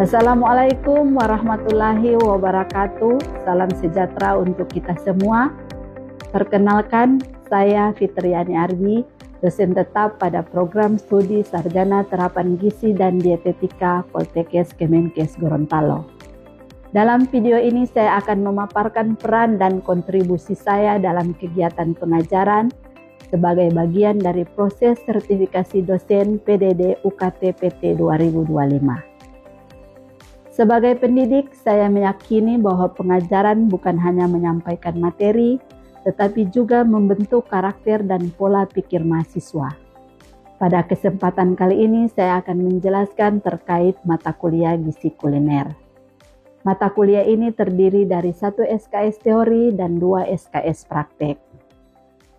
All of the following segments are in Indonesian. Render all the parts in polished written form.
Assalamualaikum warahmatullahi wabarakatuh. Salam sejahtera untuk kita semua. Perkenalkan, saya Fitriani Arbi, dosen tetap pada program studi Sarjana Terapan Gizi dan Dietetika Poltekkes Kemenkes Gorontalo. Dalam video ini saya akan memaparkan peran dan kontribusi saya dalam kegiatan pengajaran sebagai bagian dari proses sertifikasi dosen PDD UKT PT 2025. Sebagai pendidik, saya meyakini bahwa pengajaran bukan hanya menyampaikan materi, tetapi juga membentuk karakter dan pola pikir mahasiswa. Pada kesempatan kali ini, saya akan menjelaskan terkait mata kuliah gizi kuliner. Mata kuliah ini terdiri dari 1 SKS teori dan 2 SKS praktek.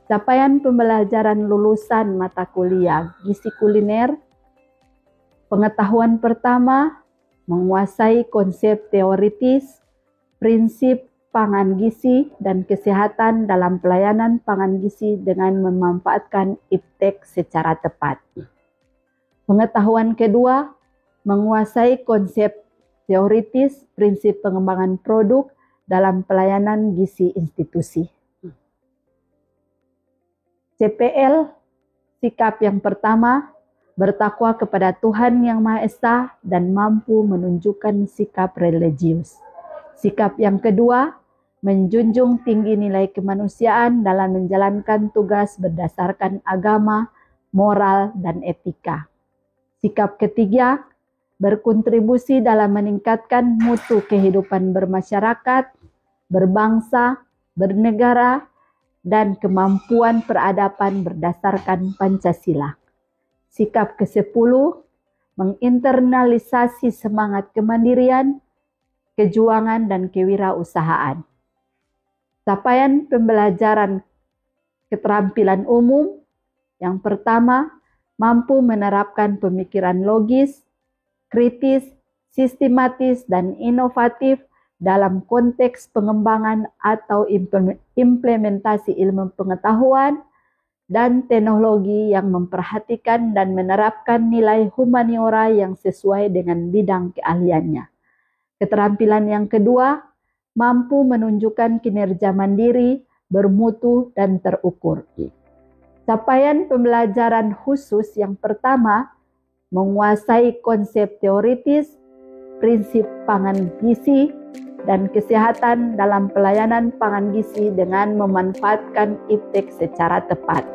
Capaian pembelajaran lulusan mata kuliah gizi kuliner, pengetahuan pertama, menguasai konsep teoritis, prinsip pangan gizi dan kesehatan dalam pelayanan pangan gizi dengan memanfaatkan iptek secara tepat. Pengetahuan kedua, menguasai konsep teoritis, prinsip pengembangan produk dalam pelayanan gizi institusi. CPL, sikap yang pertama, bertakwa kepada Tuhan Yang Maha Esa dan mampu menunjukkan sikap religius. Sikap yang kedua, menjunjung tinggi nilai kemanusiaan dalam menjalankan tugas berdasarkan agama, moral, dan etika. Sikap ketiga, berkontribusi dalam meningkatkan mutu kehidupan bermasyarakat, berbangsa, bernegara, dan kemampuan peradaban berdasarkan Pancasila. Sikap ke-10, menginternalisasi semangat kemandirian, kejuangan, dan kewirausahaan. Capaian pembelajaran keterampilan umum, yang pertama, mampu menerapkan pemikiran logis, kritis, sistematis, dan inovatif dalam konteks pengembangan atau implementasi ilmu pengetahuan dan teknologi yang memperhatikan dan menerapkan nilai humaniora yang sesuai dengan bidang keahliannya. Keterampilan yang kedua, mampu menunjukkan kinerja mandiri, bermutu, dan terukur. Capaian pembelajaran khusus yang pertama, menguasai konsep teoritis, prinsip pangan gizi, dan kesehatan dalam pelayanan pangan gizi dengan memanfaatkan iptek secara tepat.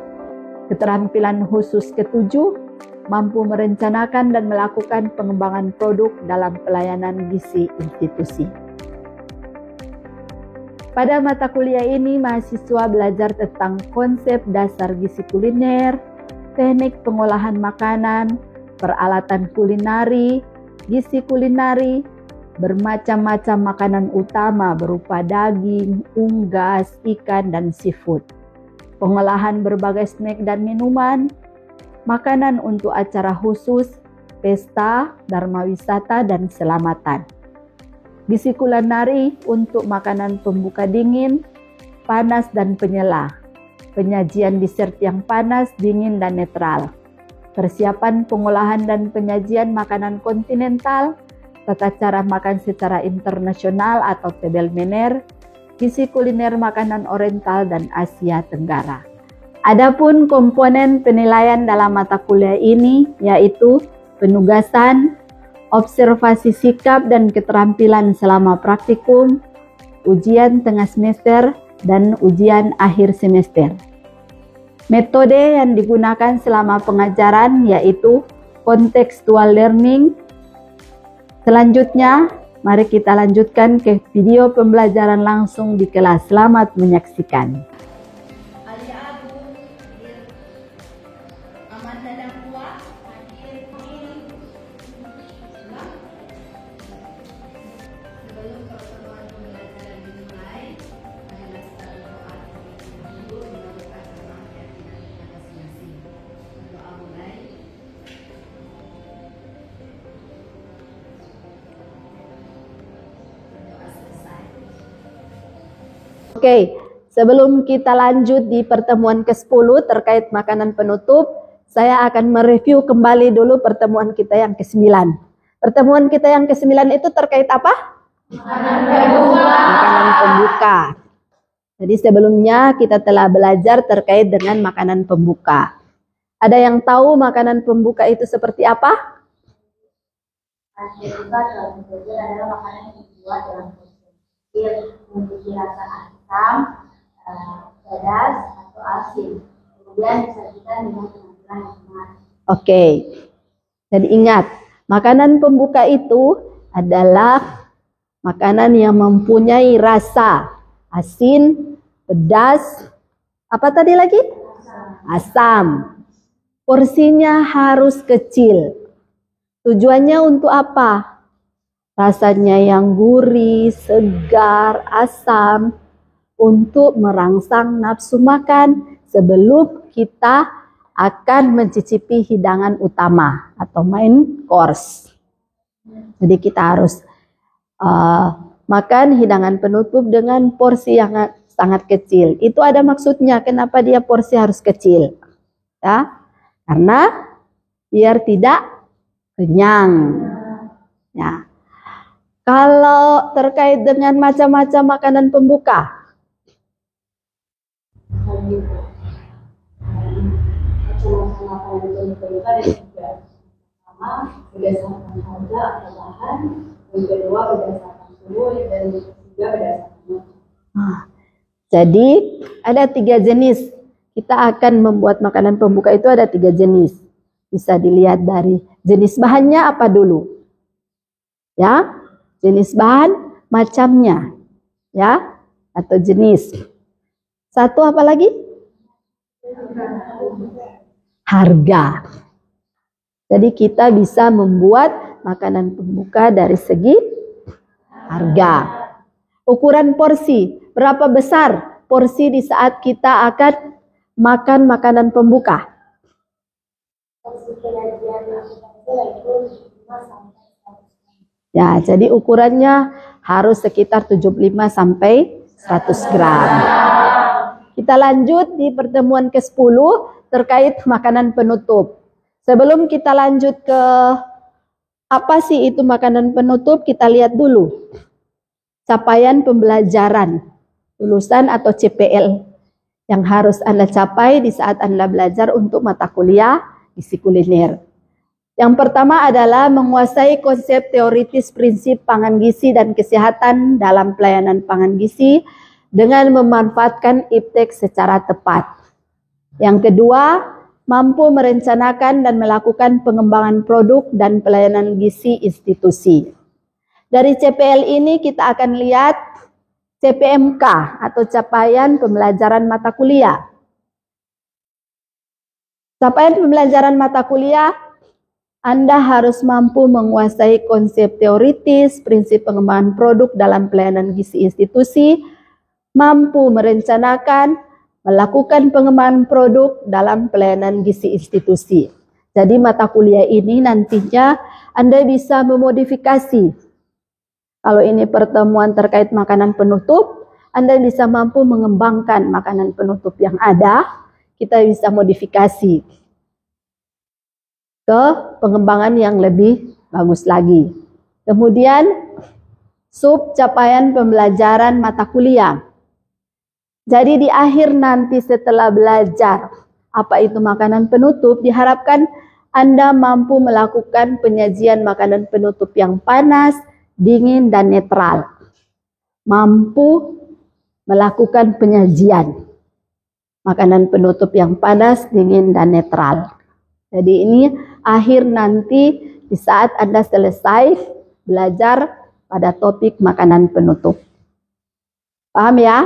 Keterampilan khusus ketujuh, mampu merencanakan dan melakukan pengembangan produk dalam pelayanan gizi institusi. Pada mata kuliah ini, mahasiswa belajar tentang konsep dasar gizi kuliner, teknik pengolahan makanan, peralatan kulinari, gizi kulinari, bermacam-macam makanan utama berupa daging, unggas, ikan, dan seafood. Pengolahan berbagai snack dan minuman, makanan untuk acara khusus, pesta, dharma wisata, dan selamatan. Gizi kulinari untuk makanan pembuka dingin, panas, dan penyela. Penyajian dessert yang panas, dingin, dan netral. Persiapan pengolahan dan penyajian makanan kontinental, tata cara makan secara internasional atau table manner, gizi kuliner makanan oriental dan Asia Tenggara. Adapun komponen penilaian dalam mata kuliah ini yaitu penugasan, observasi sikap dan keterampilan selama praktikum, ujian tengah semester, dan ujian akhir semester. Metode yang digunakan selama pengajaran yaitu contextual learning. Selanjutnya, mari kita lanjutkan ke video pembelajaran langsung di kelas. Selamat menyaksikan. Oke, sebelum kita lanjut di pertemuan ke-10 terkait makanan penutup, saya akan mereview kembali dulu pertemuan kita yang ke-9. Pertemuan kita yang ke-9 itu terkait apa? Makanan pembuka. Jadi sebelumnya kita telah belajar terkait dengan makanan pembuka. Ada yang tahu makanan pembuka itu seperti apa? Adalah makanan yang dibuat dalam proses memiliki rasa asam, pedas atau asin. Kemudian disajikan dengan penampilan yang menarik. Oke. Jadi ingat, makanan pembuka itu adalah makanan yang mempunyai rasa asin, pedas, apa tadi lagi? Asam. Porsinya harus kecil. Tujuannya untuk apa? Rasanya yang gurih, segar, asam, untuk merangsang nafsu makan sebelum kita akan mencicipi hidangan utama atau main course. Jadi kita harus makan hidangan penutup dengan porsi yang sangat kecil. Itu ada maksudnya kenapa dia porsi harus kecil. Ya, karena biar tidak kenyang. Ya. Kalau terkait dengan macam-macam makanan pembuka, pertama berdasarkan harga atau bahan, yang kedua berdasarkan suhu, dan yang ketiga berdasarkan jadi ada 3 jenis. Kita akan membuat makanan pembuka itu ada 3 jenis. Bisa dilihat dari jenis bahannya apa dulu. Ya, jenis bahan, macamnya. Ya, atau jenis. Satu apa lagi? Harga. Jadi kita bisa membuat makanan pembuka dari segi harga. Ukuran porsi, berapa besar porsi di saat kita akan makan makanan pembuka? Ya, jadi ukurannya harus sekitar 75 sampai 100 gram. Kita lanjut di pertemuan ke-10 terkait makanan penutup. Sebelum kita lanjut ke apa sih itu makanan penutup, kita lihat dulu capaian pembelajaran lulusan atau CPL yang harus Anda capai di saat Anda belajar untuk mata kuliah gizi kuliner. Yang pertama adalah menguasai konsep teoritis prinsip pangan gizi dan kesehatan dalam pelayanan pangan gizi dengan memanfaatkan iptek secara tepat. Yang kedua, mampu merencanakan dan melakukan pengembangan produk dan pelayanan gizi institusi. Dari CPL ini kita akan lihat CPMK atau capaian pembelajaran mata kuliah. Capaian pembelajaran mata kuliah, Anda harus mampu menguasai konsep teoritis, prinsip pengembangan produk dalam pelayanan gizi institusi, mampu merencanakan, melakukan pengembangan produk dalam pelayanan gizi institusi. Jadi mata kuliah ini nantinya Anda bisa memodifikasi. Kalau ini pertemuan terkait makanan penutup, Anda bisa mampu mengembangkan makanan penutup yang ada, kita bisa modifikasi ke pengembangan yang lebih bagus lagi. Kemudian, sub capaian pembelajaran mata kuliah. Jadi di akhir nanti setelah belajar apa itu makanan penutup, diharapkan Anda mampu melakukan penyajian makanan penutup yang panas, dingin, dan netral. Mampu melakukan penyajian makanan penutup yang panas, dingin, dan netral. Jadi ini akhir nanti di saat Anda selesai belajar pada topik makanan penutup. Paham ya?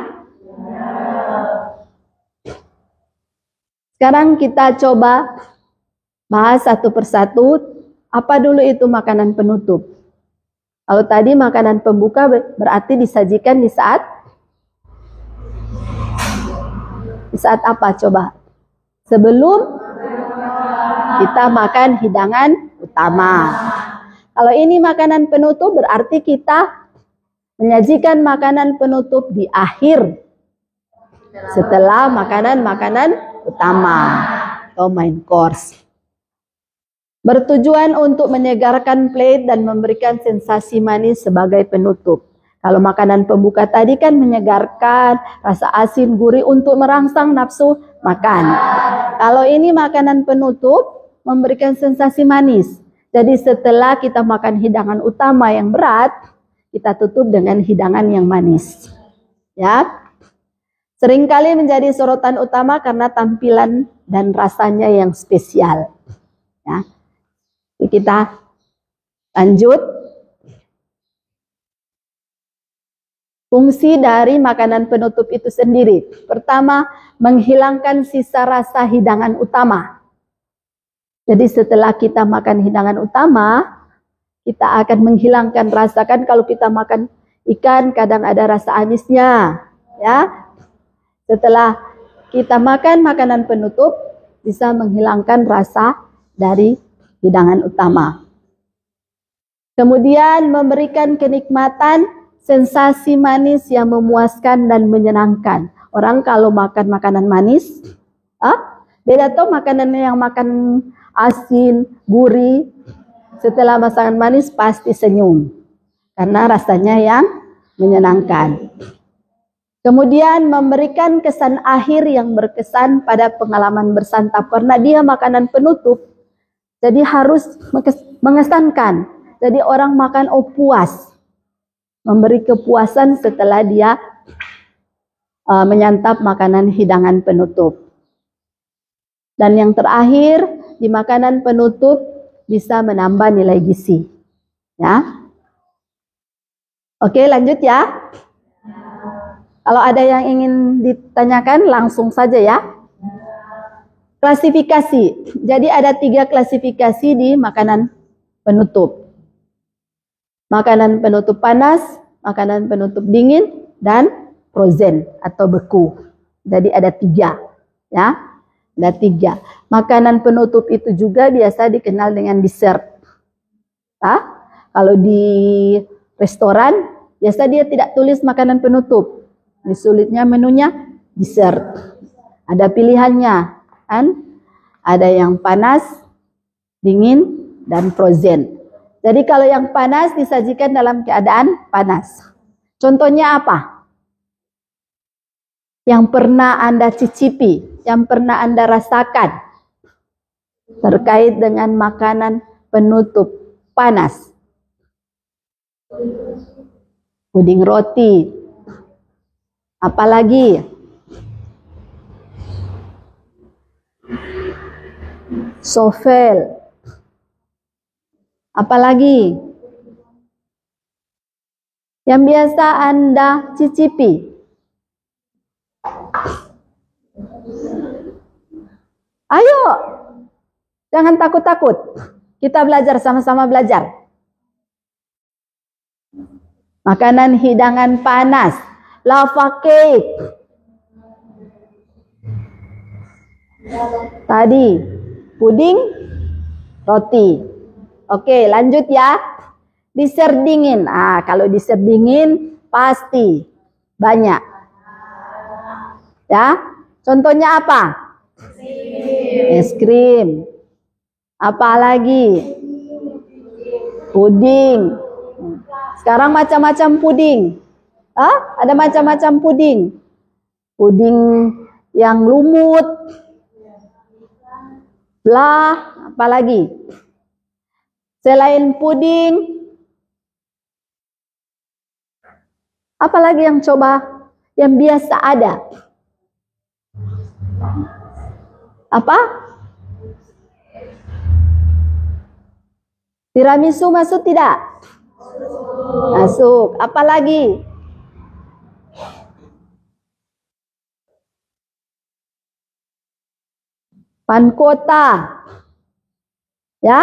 Sekarang kita coba bahas satu persatu apa dulu itu makanan penutup. Kalau tadi makanan pembuka berarti disajikan di saat apa coba? Sebelum kita makan hidangan utama. Kalau ini makanan penutup berarti kita menyajikan makanan penutup di akhir setelah makanan-makanan utama atau main course. Bertujuan untuk menyegarkan plate dan memberikan sensasi manis sebagai penutup. Kalau makanan pembuka tadi kan menyegarkan, rasa asin gurih untuk merangsang nafsu makan. Kalau ini makanan penutup, memberikan sensasi manis. Jadi setelah kita makan hidangan utama yang berat, kita tutup dengan hidangan yang manis. Ya, seringkali menjadi sorotan utama karena tampilan dan rasanya yang spesial. Ya, jadi kita lanjut. Fungsi dari makanan penutup itu sendiri. Pertama, menghilangkan sisa rasa hidangan utama. Jadi setelah kita makan hidangan utama, kita akan menghilangkan rasa. Kan kalau kita makan ikan, kadang ada rasa amisnya. Ya. Setelah kita makan makanan penutup, bisa menghilangkan rasa dari hidangan utama. Kemudian memberikan kenikmatan, sensasi manis yang memuaskan dan menyenangkan. Orang kalau makan makanan manis, beda tuh makanan yang makan asin, gurih. Setelah masakan manis pasti senyum. Karena rasanya yang menyenangkan. Kemudian memberikan kesan akhir yang berkesan pada pengalaman bersantap. Karena dia makanan penutup, jadi harus mengesankan. Jadi orang makan puas. Memberi kepuasan setelah dia menyantap makanan hidangan penutup. Dan yang terakhir, di makanan penutup bisa menambah nilai gizi. Ya. Oke, lanjut ya. Kalau ada yang ingin ditanyakan, langsung saja ya. Klasifikasi. Jadi ada 3 klasifikasi di makanan penutup. Makanan penutup panas, makanan penutup dingin, dan frozen atau beku. Jadi ada 3. Ya, ada 3. Makanan penutup itu juga biasa dikenal dengan dessert. Kalau di restoran, biasa dia tidak tulis makanan penutup. Disulitnya menunya dessert. Ada pilihannya, kan? Ada yang panas, dingin, dan frozen. Jadi kalau yang panas disajikan dalam keadaan panas. Contohnya apa? Yang pernah Anda cicipi, yang pernah Anda rasakan terkait dengan makanan penutup panas. Puding roti. Apalagi? Sofel. Apalagi? Yang biasa Anda cicipi. Ayo, jangan takut-takut. Kita belajar, sama-sama belajar. Makanan hidangan panas. Lava cake. Tadi, puding, roti. Oke, lanjut ya. Dessert dingin. Kalau dessert dingin pasti banyak. Ya, contohnya apa? Es krim. Apa lagi? Puding. Sekarang macam-macam puding. Ada macam-macam puding. Puding yang lumut. Apa lagi? Selain puding, apalagi yang coba yang biasa ada? Apa? Tiramisu masuk tidak? Masuk. Apalagi? Pankota. Ya?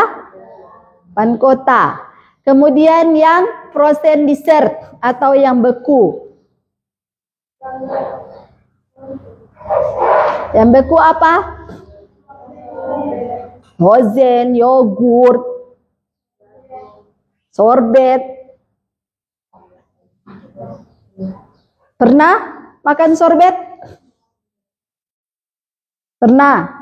Pankota. Kemudian yang frozen dessert atau yang beku. Yang beku apa? Frozen, yogurt, sorbet. Pernah makan sorbet? Pernah?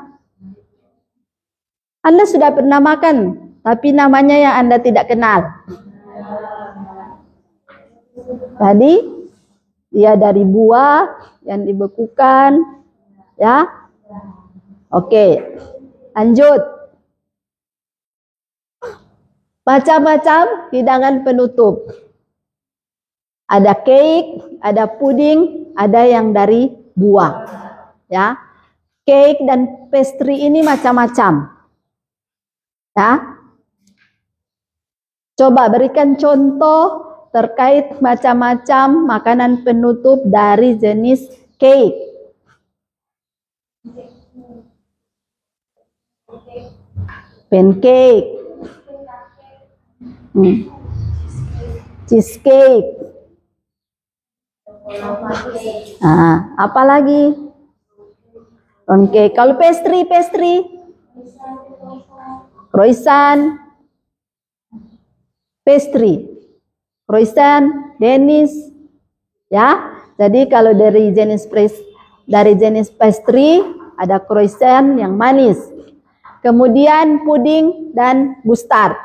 Anda sudah pernah makan, tapi namanya yang Anda tidak kenal. Jadi, dia dari buah yang dibekukan, ya. Oke, lanjut. Macam-macam hidangan penutup. Ada cake, ada puding, ada yang dari buah, ya. Cake dan pastry ini macam-macam. Ya. Coba berikan contoh terkait macam-macam makanan penutup dari jenis cake. Pancake. Cheesecake. Apa lagi? Round cake. Kalau pastry, croissant, pastry, croissant, Danish, ya. Jadi kalau dari jenis pastry ada croissant yang manis. Kemudian puding dan custard.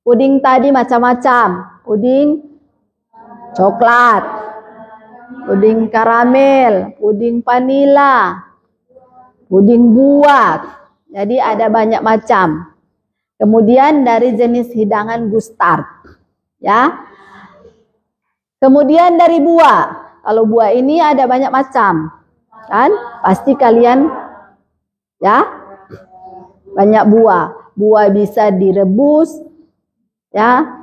Puding tadi macam-macam. Puding coklat, puding karamel, puding vanila, puding buah. Jadi ada banyak macam. Kemudian dari jenis hidangan custard, ya. Kemudian dari buah. Kalau buah ini ada banyak macam, kan? Pasti kalian, ya, banyak buah. Buah bisa direbus, ya.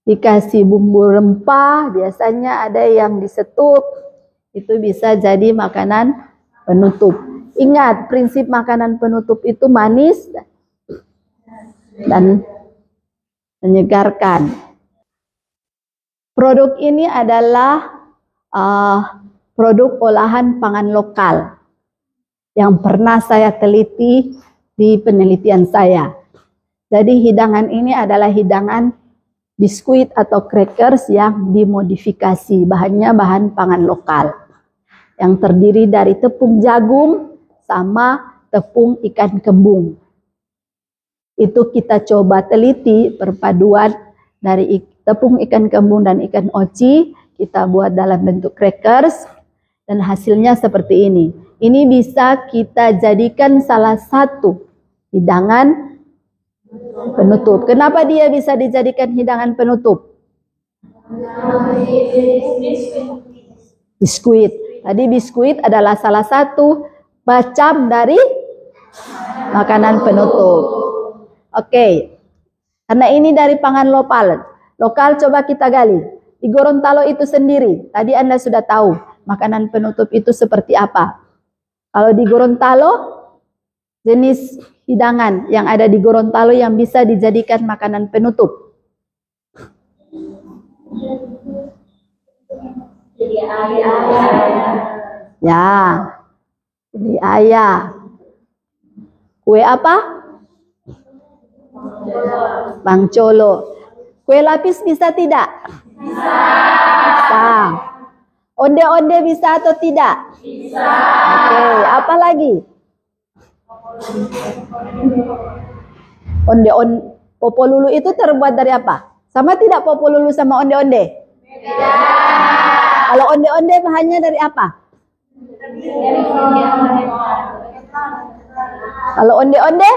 Dikasih bumbu rempah, biasanya ada yang disetup. Itu bisa jadi makanan penutup. Ingat, prinsip makanan penutup itu manis dan menyegarkan. Produk ini adalah produk olahan pangan lokal yang pernah saya teliti di penelitian saya. Jadi hidangan ini adalah hidangan biskuit atau crackers yang dimodifikasi, bahannya bahan pangan lokal yang terdiri dari tepung jagung sama tepung ikan kembung. Itu kita coba teliti perpaduan dari tepung ikan kembung dan ikan oci, kita buat dalam bentuk crackers dan hasilnya seperti ini. Ini bisa kita jadikan salah satu hidangan penutup. Kenapa dia bisa dijadikan hidangan penutup? Biskuit. Tadi biskuit adalah salah satu macam dari makanan penutup. Oke. Karena ini dari pangan lokal. Lokal coba kita gali. Di Gorontalo itu sendiri, tadi Anda sudah tahu makanan penutup itu seperti apa. Kalau di Gorontalo, jenis hidangan yang ada di Gorontalo yang bisa dijadikan makanan penutup. Jadi ayah. Ya, jadi ayah. Kue apa? Bang Colo. Kue lapis bisa tidak? Bisa. Onde-onde bisa atau tidak? Bisa. Oke, apa lagi? Popolulu itu terbuat dari apa? Sama tidak popolulu sama onde-onde? Beda. Kalau onde-onde bahannya dari apa? Kalau onde-onde?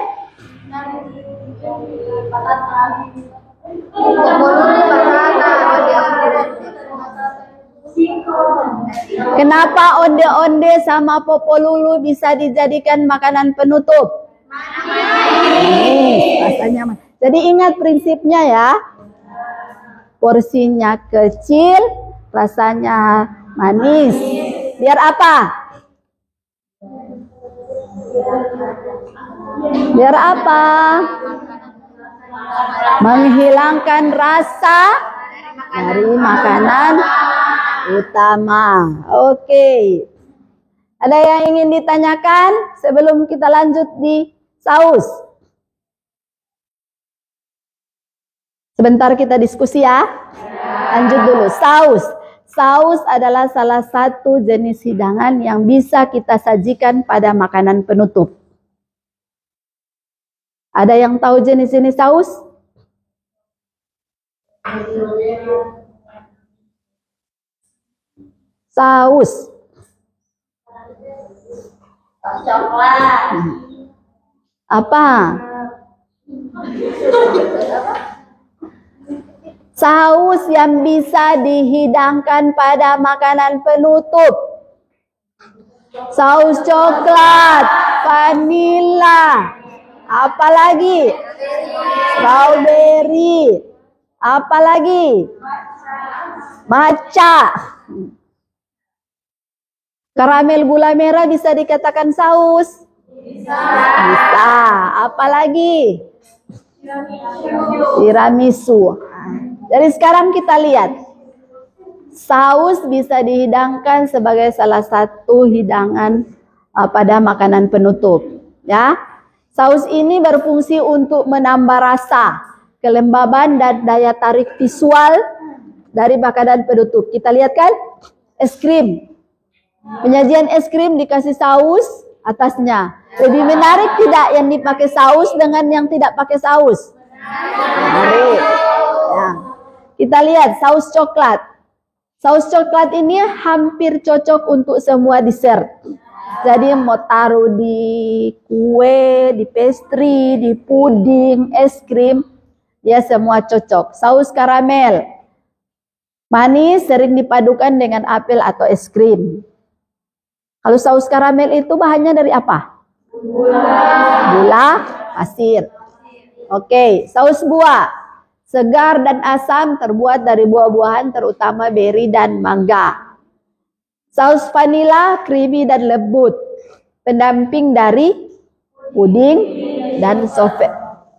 Kenapa onde-onde sama popolulu bisa dijadikan makanan penutup? Rasanya manis. Jadi ingat prinsipnya ya. Porsinya kecil, rasanya manis. Biar apa? Biar apa? Menghilangkan rasa dari makanan utama. Oke. Ada yang ingin ditanyakan sebelum kita lanjut di saus? Sebentar kita diskusi ya. Lanjut dulu. Saus. Saus adalah salah satu jenis hidangan yang bisa kita sajikan pada makanan penutup. Ada yang tahu jenis-jenis saus? Saus. Coklat. Apa? Saus yang bisa dihidangkan pada makanan penutup. Saus coklat, vanila, apalagi? Strawberry, apalagi? Matcha. Karamel gula merah bisa dikatakan saus? Bisa. Apalagi? Tiramisu. Jadi sekarang kita lihat. Saus bisa dihidangkan sebagai salah satu hidangan pada makanan penutup. Ya, saus ini berfungsi untuk menambah rasa, kelembaban dan daya tarik visual dari makanan penutup. Kita lihat kan, es krim. Penyajian es krim dikasih saus atasnya. Lebih menarik tidak yang dipakai saus dengan yang tidak pakai saus? Menarik. Ya. Kita lihat saus coklat. Saus coklat ini hampir cocok untuk semua dessert. Jadi mau taruh di kue, di pastry, di puding, es krim, ya semua cocok. Saus karamel. Manis sering dipadukan dengan apel atau es krim. Kalau saus karamel itu bahannya dari apa? Gula pasir. Oke, saus buah. Segar dan asam terbuat dari buah-buahan terutama beri dan mangga. Saus vanila creamy dan lembut. Pendamping dari puding dan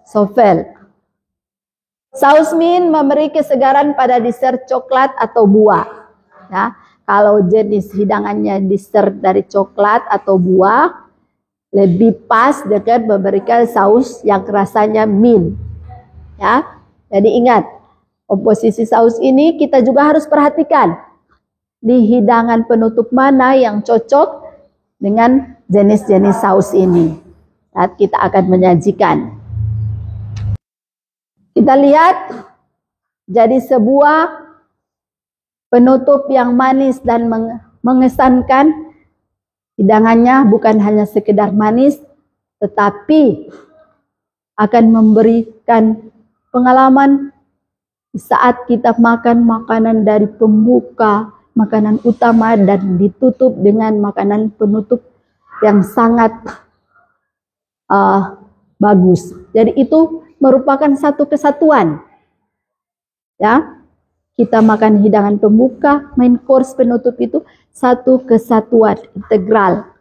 souffle. Saus mint memberi kesegaran pada dessert coklat atau buah. Ya, kalau jenis hidangannya dessert dari coklat atau buah, lebih pas dengan memberikan saus yang rasanya mint. Ya, jadi ingat, komposisi saus ini kita juga harus perhatikan. Di hidangan penutup mana yang cocok dengan jenis-jenis saus ini saat kita akan menyajikan. Kita lihat, jadi sebuah penutup yang manis dan mengesankan. Hidangannya bukan hanya sekedar manis, tetapi akan memberikan pengalaman saat kita makan makanan dari pembuka, makanan utama, dan ditutup dengan makanan penutup yang sangat bagus. Jadi itu merupakan satu kesatuan. Ya, kita makan hidangan pembuka, main course penutup itu satu kesatuan integral.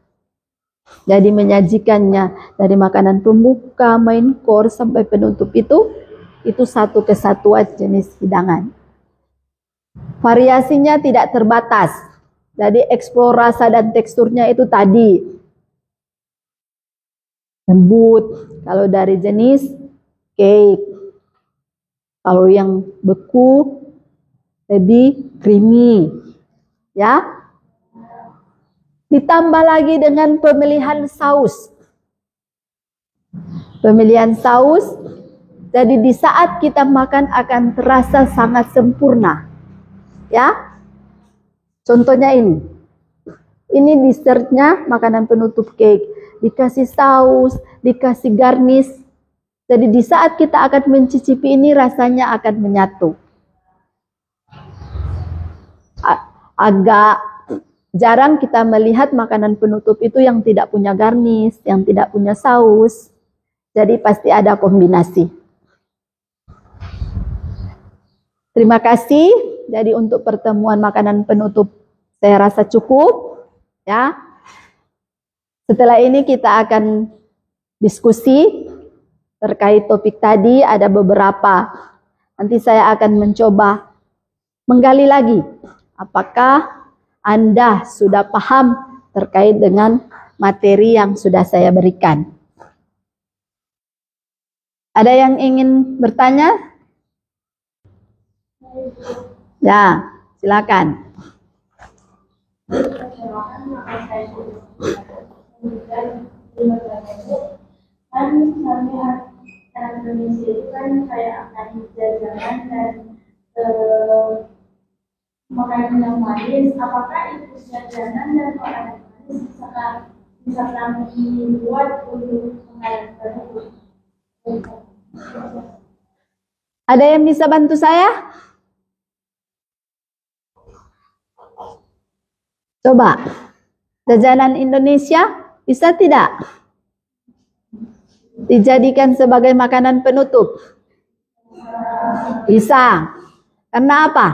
Jadi menyajikannya dari makanan pembuka, main course sampai penutup itu satu kesatuan jenis hidangan. Variasinya tidak terbatas. Jadi eksplor rasa dan teksturnya itu tadi. Lembut kalau dari jenis cake. Kalau yang beku lebih creamy. Ya. Ditambah lagi dengan pemilihan saus. Pemilihan saus, jadi di saat kita makan akan terasa sangat sempurna. Ya, contohnya ini. Ini dessertnya, makanan penutup cake. Dikasih saus, dikasih garnish. Jadi di saat kita akan mencicipi ini rasanya akan menyatu. Agak jarang kita melihat makanan penutup itu yang tidak punya garnish, yang tidak punya saus. Jadi pasti ada kombinasi. Terima kasih. Jadi untuk pertemuan makanan penutup saya rasa cukup. Ya. Setelah ini kita akan diskusi terkait topik tadi, ada beberapa. Nanti saya akan mencoba menggali lagi. Apakah Anda sudah paham terkait dengan materi yang sudah saya berikan? Ada yang ingin bertanya? Ya, silakan. Indonesia itu kan kayak akan jajanan dan makanan yang manis. Apakah itu jajanan dan makanan manis bisa kami buat untuk makanan tersebut? Ada yang bisa bantu saya? Coba, jajanan Indonesia bisa tidak dijadikan sebagai makanan penutup? Bisa. Karena apa?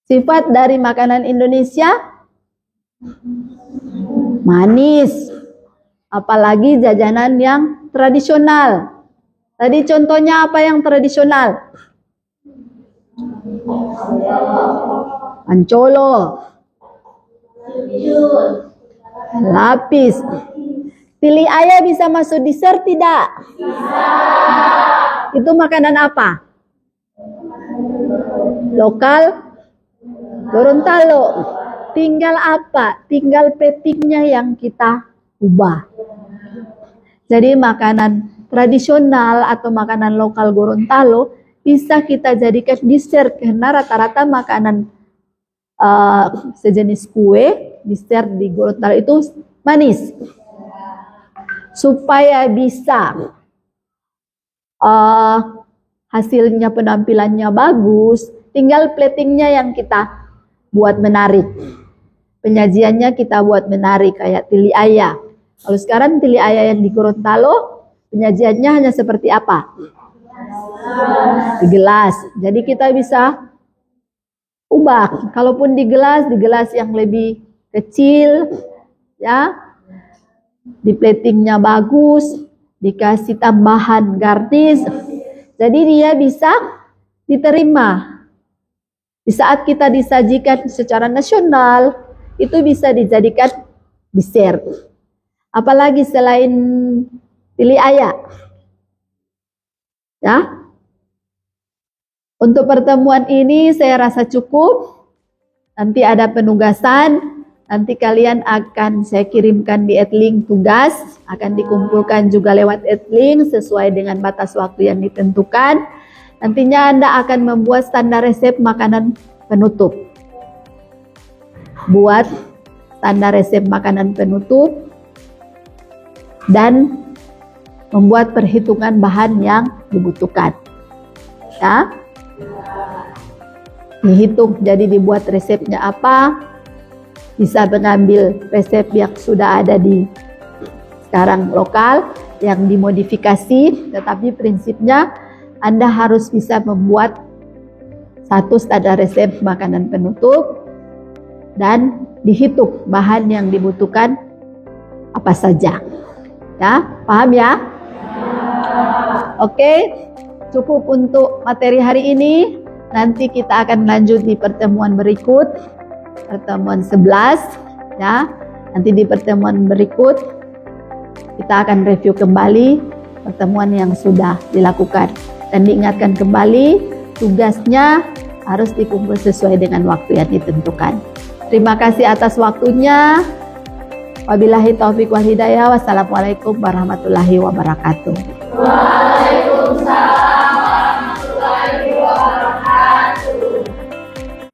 Sifat dari makanan Indonesia manis, apalagi jajanan yang tradisional. Tadi contohnya apa yang tradisional? Ancolo, lapis. Tili ayam bisa masuk dessert tidak? Bisa. Itu makanan apa? Lokal Gorontalo. Tinggal apa? Tinggal platingnya yang kita ubah. Jadi makanan tradisional atau makanan lokal Gorontalo bisa kita jadikan dessert karena rata-rata makanan sejenis kue dessert di Gorontalo itu manis. Supaya bisa hasilnya penampilannya bagus, tinggal platingnya yang kita buat menarik. Penyajiannya kita buat menarik kayak tili ayam. Kalau sekarang tili ayam yang di Gorontalo penyajiannya hanya seperti apa? Di gelas. Jadi kita bisa ubah. Kalaupun di gelas yang lebih kecil, ya, di platingnya bagus, dikasih tambahan garnish. Jadi dia bisa diterima. Di saat kita disajikan secara nasional, itu bisa dijadikan dessert. Apalagi selain tili ayam. Ya. Untuk pertemuan ini saya rasa cukup. Nanti ada penugasan. Nanti kalian akan saya kirimkan di Adlink tugas. Akan dikumpulkan juga lewat Adlink sesuai dengan batas waktu yang ditentukan. Nantinya Anda akan membuat standar resep makanan penutup. Buat standar resep makanan penutup dan membuat perhitungan bahan yang dibutuhkan. Ya. Dihitung, jadi dibuat resepnya apa. Bisa mengambil resep yang sudah ada di sekarang lokal yang dimodifikasi, tetapi prinsipnya Anda harus bisa membuat satu standar resep makanan penutup dan dihitung bahan yang dibutuhkan apa saja. Ya, paham ya? Oke, cukup untuk materi hari ini. Nanti kita akan lanjut di pertemuan berikut, pertemuan 11, ya. Nanti di pertemuan berikut kita akan review kembali pertemuan yang sudah dilakukan dan diingatkan kembali tugasnya harus dikumpul sesuai dengan waktu yang ditentukan. Terima kasih atas waktunya. Wabillahi taufiq wal hidayah. Wassalamualaikum warahmatullahi wabarakatuh. Waalaikumsalam.